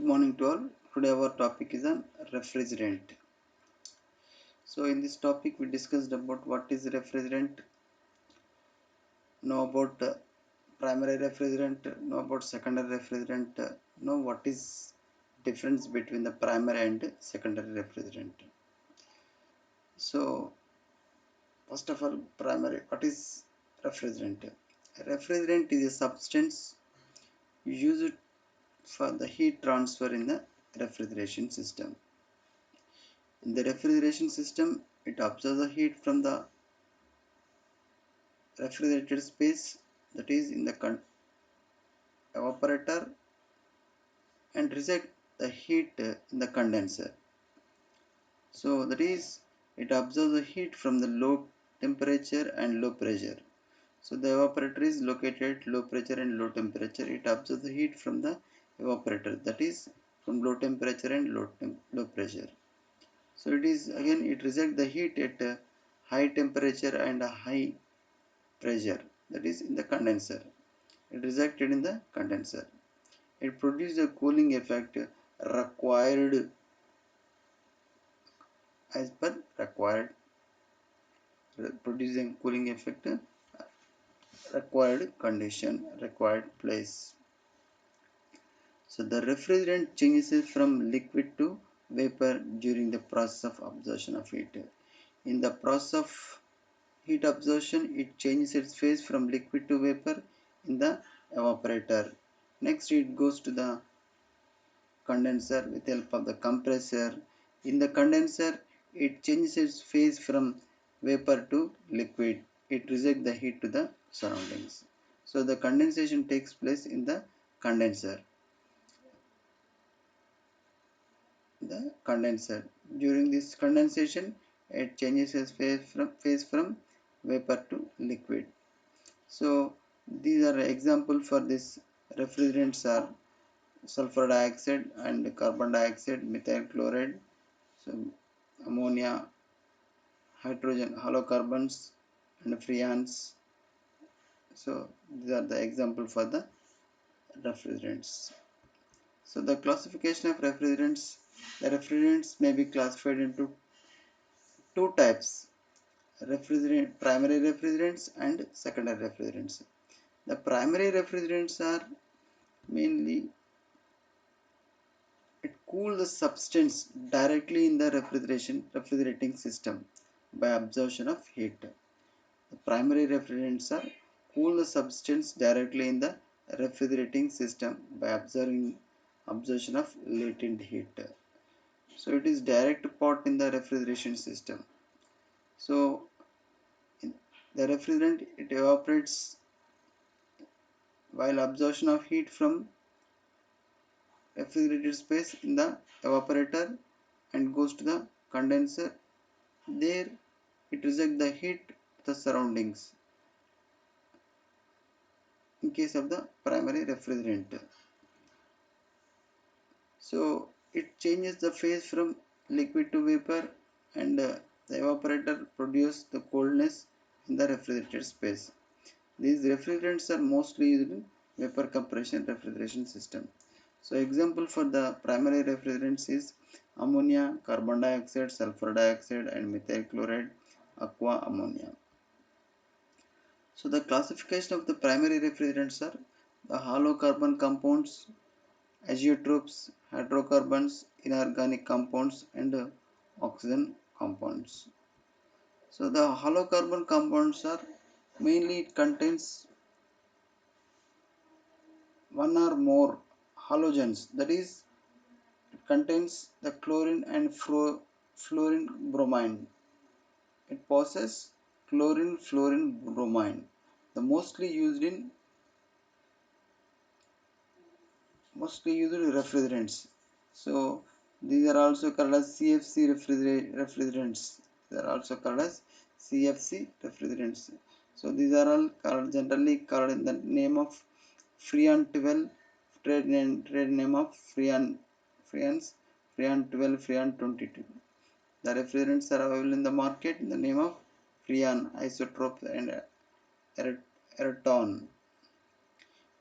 Morning to all. Today our topic is on refrigerant. So in this topic we discussed about what is refrigerant, know about primary refrigerant, know about secondary refrigerant, know what is difference between the primary and secondary refrigerant. So first of all, primary, what is refrigerant? Refrigerant is a substance used for the heat transfer in the refrigeration system. In the refrigeration system, it absorbs the heat from the refrigerated space, that is in the evaporator, and reject the heat in the condenser. So that is, it absorbs the heat from the low temperature and low pressure. So the evaporator is located at low pressure and low temperature. It absorbs the heat from the evaporator, that is from low temperature and low pressure. So it is again, it rejects the heat at high temperature and a high pressure, that is in the condenser. It rejected in the condenser. It produces a cooling effect required as per required, producing cooling effect required condition, required place. So the refrigerant changes from liquid to vapor during the process of absorption of heat. In the process of heat absorption, it changes its phase from liquid to vapor in the evaporator. Next, it goes to the condenser with help of the compressor. In the condenser, it changes its phase from vapor to liquid. It rejects the heat to the surroundings. So the condensation takes place in the condenser. The condenser. During this condensation, it changes its phase from vapor to liquid. So these are example for this refrigerants are sulfur dioxide and carbon dioxide, methyl chloride, so ammonia, hydrogen, halocarbons, and freons. So these are the example for the refrigerants. So the classification of refrigerants, the refrigerants may be classified into two types: primary refrigerants and secondary refrigerants. The primary refrigerants are mainly it cools the substance directly in the refrigerating system by absorption of heat. The primary refrigerants are cool the substance directly in the refrigerating system by absorption of latent heat. So it is direct part in the refrigeration system. So the refrigerant, it evaporates while absorption of heat from refrigerated space in the evaporator and goes to the condenser. There it rejects the heat of the surroundings in case of the primary refrigerant. So it changes the phase from liquid to vapor, and the evaporator produces the coldness in the refrigerated space. These refrigerants are mostly used in vapor compression refrigeration system. So example for the primary refrigerants is ammonia, carbon dioxide, sulfur dioxide, and methyl chloride, aqua ammonia. So the classification of the primary refrigerants are the hollow carbon compounds, azeotrophs, hydrocarbons, inorganic compounds, and oxygen compounds. So the hollow carbon compounds are mainly it contains one or more halogens, that is it contains the chlorine and fluorine bromine. It possesses chlorine fluorine bromine. The mostly used refrigerants. So these are also called as CFC refrigerants. They are also called as CFC refrigerants. So these are all generally called in the name of Freon 12, trade name of Freons, Freon 12, Freon 22. The refrigerants are available in the market in the name of Freon, isotopes, and Aeroton.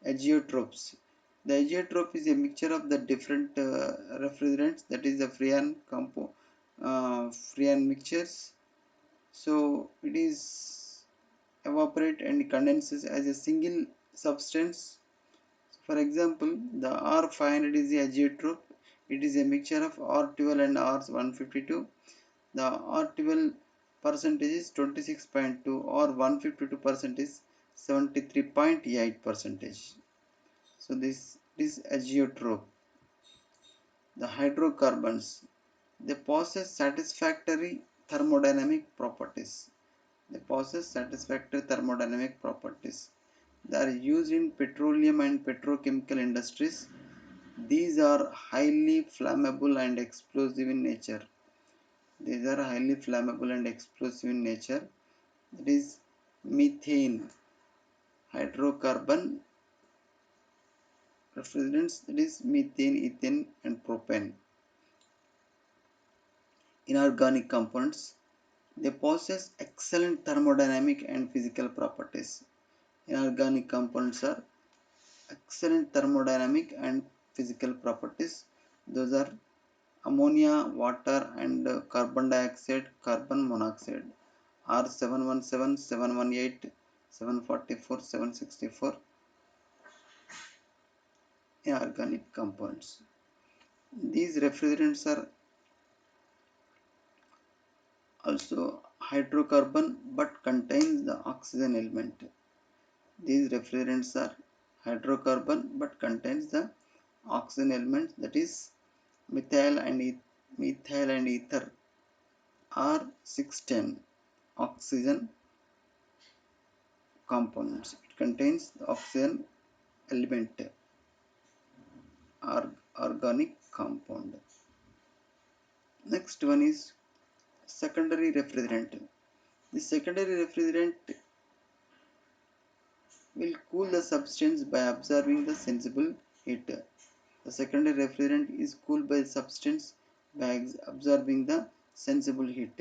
Azeotrophs. The azeotrope is a mixture of the different refrigerants, that is the freon mixtures. So it is evaporate and condenses as a single substance. For example, the R500 is the azeotrope. It is a mixture of R12 and R152. The R12 percentage is 26.2 or 152 percent is 73.8 percentage. So this is azeotrope. The hydrocarbons, they possess satisfactory thermodynamic properties. They possess satisfactory thermodynamic properties. They are used in petroleum and petrochemical industries. These are highly flammable and explosive in nature. These are highly flammable and explosive in nature. That is methane, hydrocarbon refrigerants, that is methane, ethane and propane. Inorganic compounds, they possess excellent thermodynamic and physical properties. Inorganic compounds are excellent thermodynamic and physical properties. Those are ammonia, water and carbon dioxide, carbon monoxide. R717, 718, 744, 764 inorganic compounds. These refrigerants are also hydrocarbon but contains the oxygen element. These refrigerants are hydrocarbon but contains the oxygen element, that is methyl and ether R610 oxygen components. It contains the oxygen element organic compound. Next one is secondary refrigerant. The secondary refrigerant will cool the substance by absorbing the sensible heat. The secondary refrigerant is cooled by the substance by absorbing the sensible heat.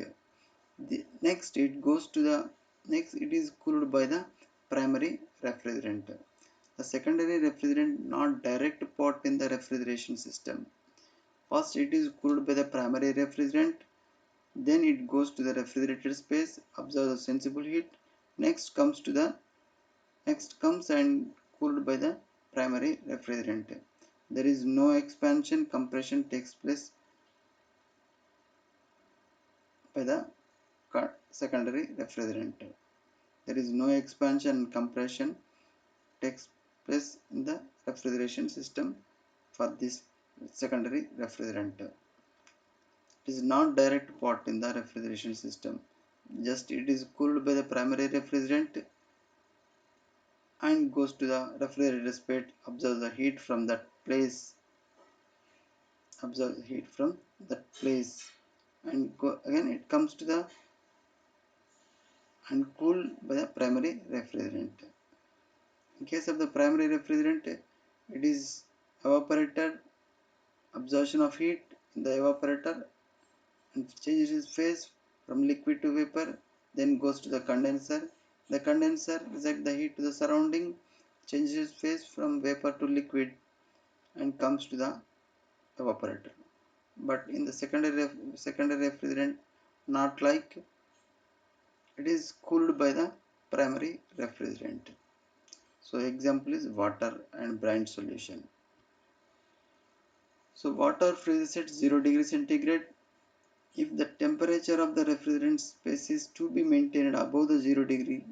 Next it is cooled by the primary refrigerant. The secondary refrigerant not direct part in the refrigeration system. First it is cooled by the primary refrigerant, then it goes to the refrigerated space, absorb the sensible heat. Next comes and cooled by the primary refrigerant. There is no expansion, compression takes place by the secondary refrigerant. There is no expansion and compression takes place in the refrigeration system for this secondary refrigerant. It is not direct part in the refrigeration system. Just it is cooled by the primary refrigerant and goes to the refrigerator space, absorbs the heat from that place, and again it comes to the and cooled by the primary refrigerant. In case of the primary refrigerant, it is evaporated, absorption of heat in the evaporator and changes its phase from liquid to vapor, then goes to the condenser. The condenser rejects the heat to the surrounding, changes its phase from vapor to liquid and comes to the evaporator. But in the secondary refrigerant, not like, it is cooled by the primary refrigerant. So example is water and brine solution. So water freezes at 0 degree centigrade. If the temperature of the refrigerant space is to be maintained above the 0 degree,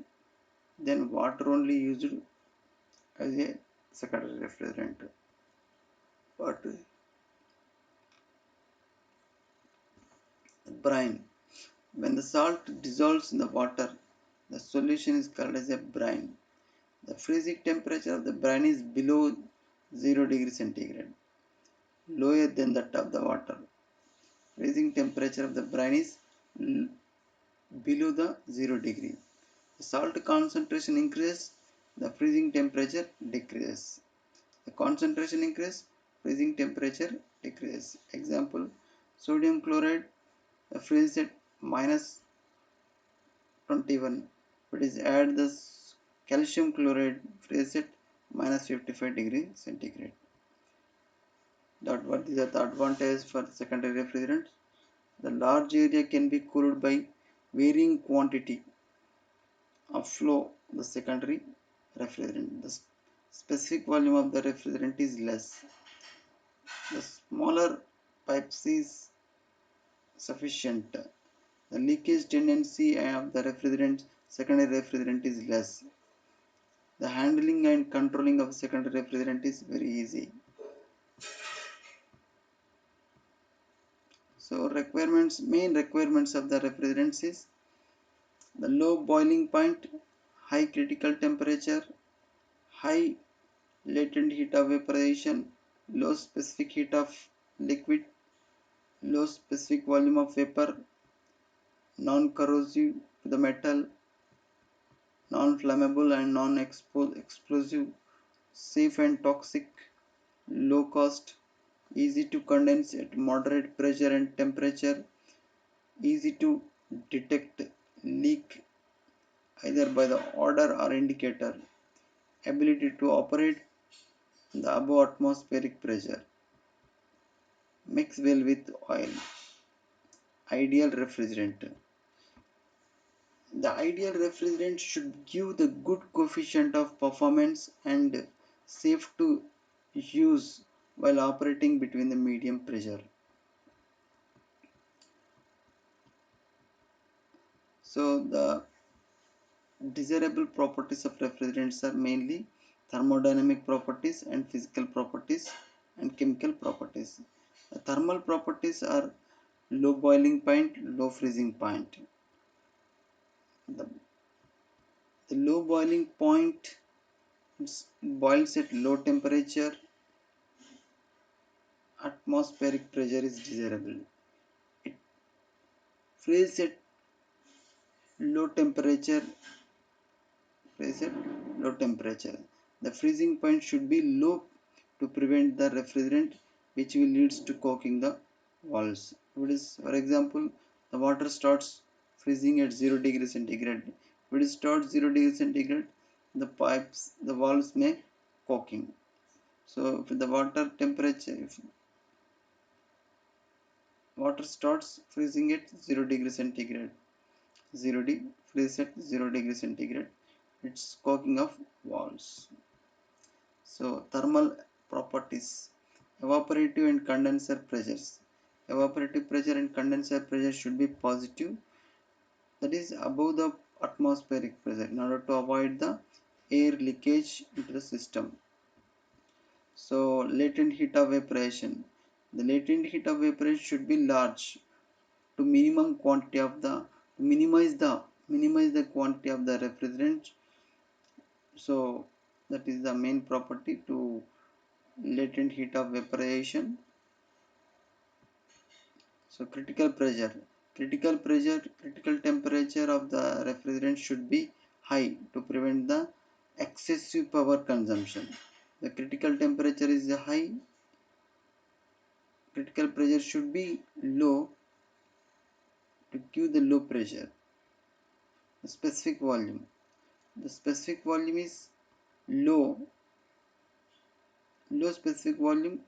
then water only used as a secondary refrigerant. But brine, when the salt dissolves in the water, the solution is called as a brine. The freezing temperature of the brine is below 0 degree centigrade, lower than that of the water. Freezing temperature of the brine is below the 0 degree. The salt concentration increases, the freezing temperature decreases. The concentration increases, freezing temperature decreases. Example, sodium chloride freezes at minus 21. But is add the calcium chloride freezes at minus 55 degree centigrade. What is the advantage for secondary refrigerants? The large area can be cooled by varying quantity of flow the secondary refrigerant. The specific volume of the refrigerant is less. The smaller pipes is sufficient. The leakage tendency of the refrigerant, secondary refrigerant is less. The handling and controlling of secondary refrigerant is very easy. So main requirements of the refrigerants is the low boiling point, high critical temperature, high latent heat of vaporization, low specific heat of liquid, low specific volume of vapor, non-corrosive to the metal, non-flammable and non-explosive, safe and toxic, low cost, easy to condense at moderate pressure and temperature, easy to detect leak either by the odor or indicator, ability to operate the above atmospheric pressure, mix well with oil, ideal refrigerant. The ideal refrigerant should give the good coefficient of performance and safe to use while operating between the medium pressure. So the desirable properties of refrigerants are mainly thermodynamic properties and physical properties and chemical properties. The thermal properties are low boiling point, low freezing point. The, the low boiling point boils at low temperature, atmospheric pressure is desirable. It freezes at low temperature, low temperature. The freezing point should be low to prevent the refrigerant which will leads to caulking the walls. It is, for example, the water starts freezing at 0 degree centigrade. If it starts 0 degree centigrade, the walls may caulking. So if the water starts freezing at 0 degree centigrade, 0 D freeze at 0 degree centigrade, it's caulking of walls. So thermal properties, evaporative and condenser pressures. Evaporative pressure and condenser pressure should be positive, that is above the atmospheric pressure, in order to avoid the air leakage into the system. So latent heat of evaporation. The latent heat of evaporation should be large to minimum quantity of the to minimize the quantity of the refrigerant. So that is the main property to latent heat of vaporization. So critical temperature of the refrigerant should be high to prevent the excessive power consumption. The critical pressure should be low to give the low pressure. The specific volume is low. Low specific volume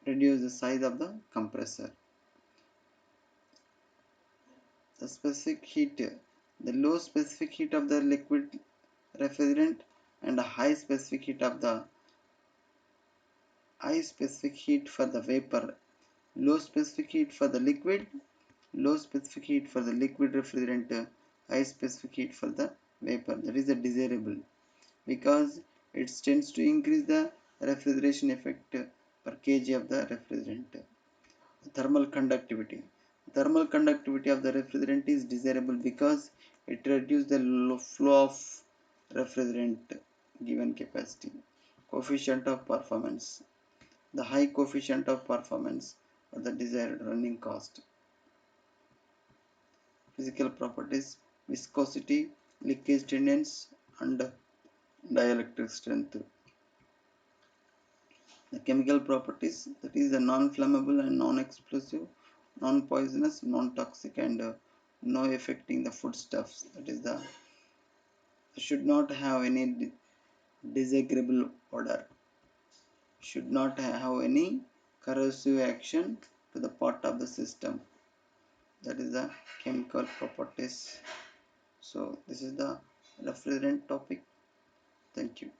reduce the size of the compressor. The specific heat, the low specific heat of the liquid refrigerant and a high specific heat for the vapor, low specific heat for the liquid, low specific heat for the liquid refrigerant, high specific heat for the vapor. That is the desirable because it tends to increase the refrigeration effect per kg of the refrigerant. Thermal conductivity. Thermal conductivity of the refrigerant is desirable because it reduces the flow of refrigerant given capacity. Coefficient of performance. The high coefficient of performance or the desired running cost. Physical properties, viscosity, leakage tendency and dielectric strength. The chemical properties, that is the non-flammable and non-explosive, non-poisonous, non-toxic and no affecting the foodstuffs. That is the should not have any disagreeable odor, should not have any corrosive action to the part of the system. That is the chemical properties. So this is the refrigerant topic. Thank you.